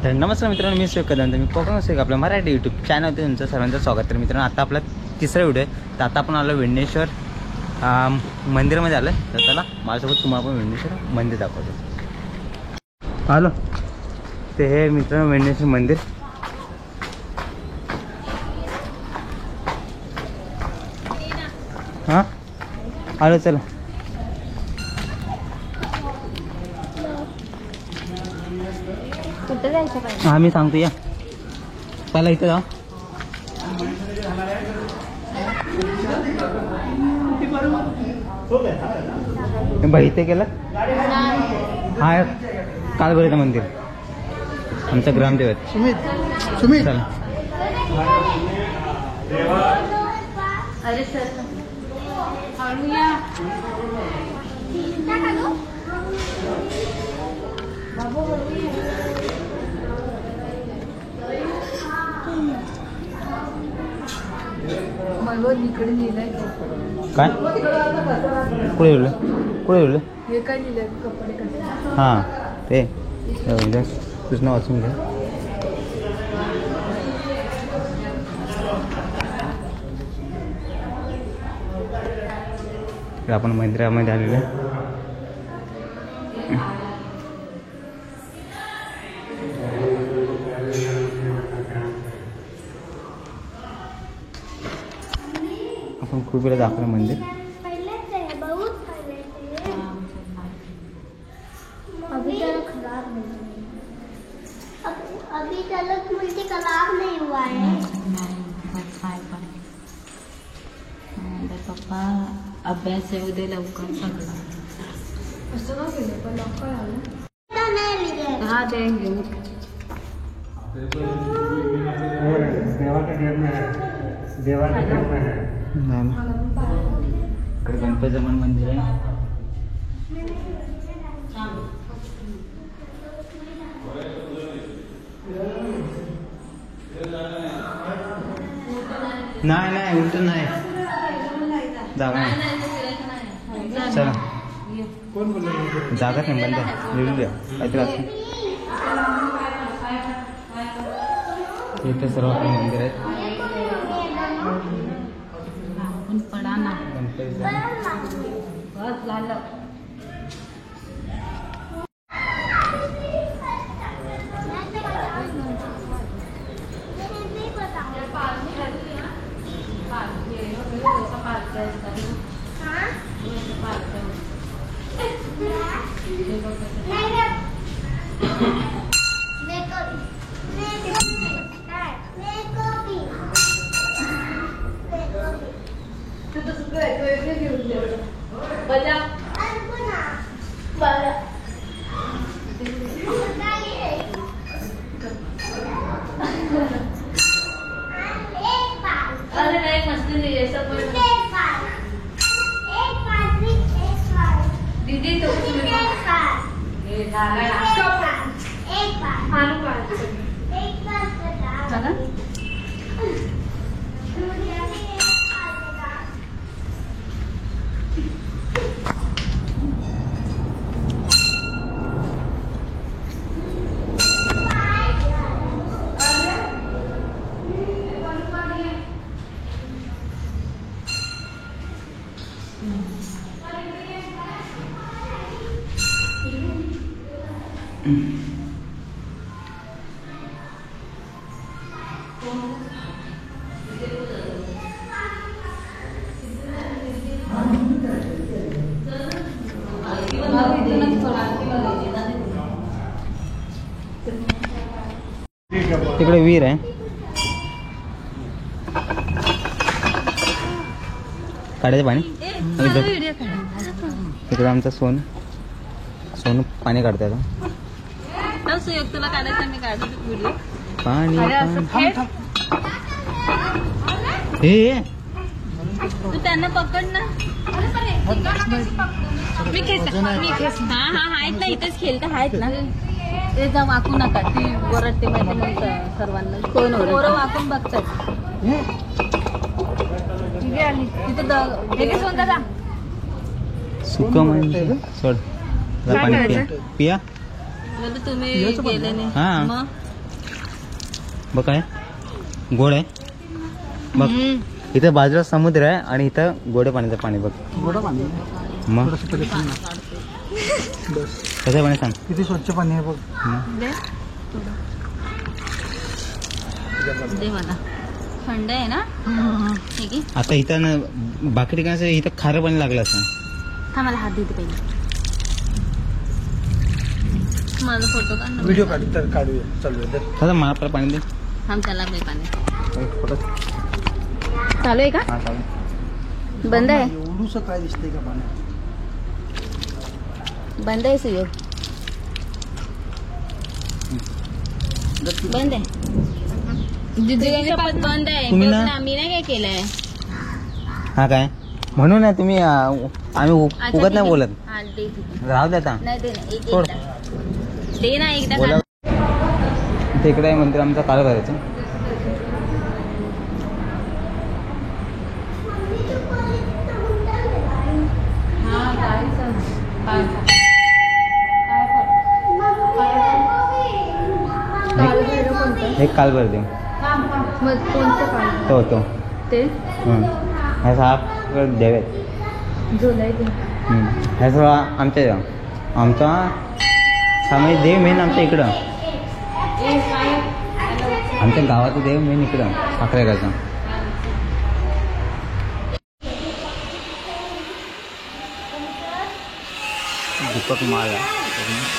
तर नमस्कार मित्रांनो, मी सुयोग कदम. मी कोकण सुयोग आपलं मराठी यूट्यूब चॅनलवरती तुमचं सर्वांचं स्वागत. तर मित्रांनो, आता आपला तिसरा व्हिडिओ आहे. तर आता आपण आलो विघ्नेश्वर मंदिरामध्ये आलं. तर चला माझ्यासोबत तुम्हाला पण विघ्नेश्वर मंदिर दाखवतो. आलो ते हे मित्रांनो विघ्नेश्वर मंदिर. हां आलो, चला. हां मी सांगतो, या पहिला इथं जा. बाई इथे केलं हा कालभैरवचं मंदिर, आमचं ग्रामदेवत. सुमित चला. काय कुठे लिहिलं, कुठे लिहिलं हे काय लिहिलंय कपडे कसे? हां ते तुझं नाव वाचून घ्या. आपण मंदिरामध्ये आलेलो आहे. आपण खूप वेळा दाखवलं मंदिर. अभी तक मुझे खराब नहीं हुआ है. पप्पा अभ्यास येऊ दे लवकर सगळं. असं का केलं पण लवकर आलं. हा देंगे. इकडे गणपतीचं पण मंदिर आहे. नाही नाही उलट नाही जागा नाही. चला जागा नाही, बंद आहे. लिहून द्या काहीतरी असं. इथे सर्व काही मंदिर आहेत. पडा ना गणपती बस झालं. दीदी तो तिकडे विहीर आहे. काढायचं पाणी. तिकडे आमचं सोनू पाणी काढताय का? तुला काढायचं मी काढतो व्हिडिओ. पाणी हे तू त्यांना पकड ना. मी खेच हा हा आहेत ना, इथेच खेळता आहेत ना. ते जा वाकू नका, ती ओरडते माहिती मग सर्वांना. कोण ओरं वाकून बघतात. तिथे सोन सुक म्हणजे सोड पाणी पिया. तुम्ही गेले नाही. हां मग बघ काय गोड आहे बघ. इथं बाजूला समुद्र आहे आणि इथं गोड पाण्याचं पाणी बघ. गोडं पाणी मग थोडंसं पहिले थांब ना. बस कसं पाणी सांग. किती स्वच्छ पाणी आहे बघ. दे मला. थंड आहे ना. ठीक आहे. आता इथं ना बाकी ठिकाणी इथं खारं पाणी लागलं असं. हा मला हात देते पहिले. माझा फोटो काढ ना. व्हिडिओ काढू तर काढूया चालूया तर. कसं मला आपलं पाणी दे. थांब त्याला दे पाणी. फोटो चालू आहे का? हां चालेल. बंद आहे. एवढूसं काय दिसतंय का पाणी. बंद आहे सुयोग. बंद आहे. जिजुगाची शपथ बंद आहे. तुम्ही बघ ना- ना, मी नाही काय केलंय. हा काय म्हणून ना तुम्ही आम्ही अच्छा, उगत ठीक नाही आहे. बोलत. हा, दे ठीक आहे. राहू दे आता. नाही दे ना एक सोड. एकदा. दे ना एकदा बोला. खा. इथे इकडे आहे मंदिर आमचं काल करायचं. हा, काय सांग. काय सांग. हे काल भरते मग कोणतं पाणी तो ते ह्या साप देवेत. जुलै ते ह्या सगळं आमच्या इथं. आमचा सामाई देव मेन आमच्या इकडं. आमच्या गावाचं देव मेन इकडं साखरेगावचा. दीपक माळ आहे.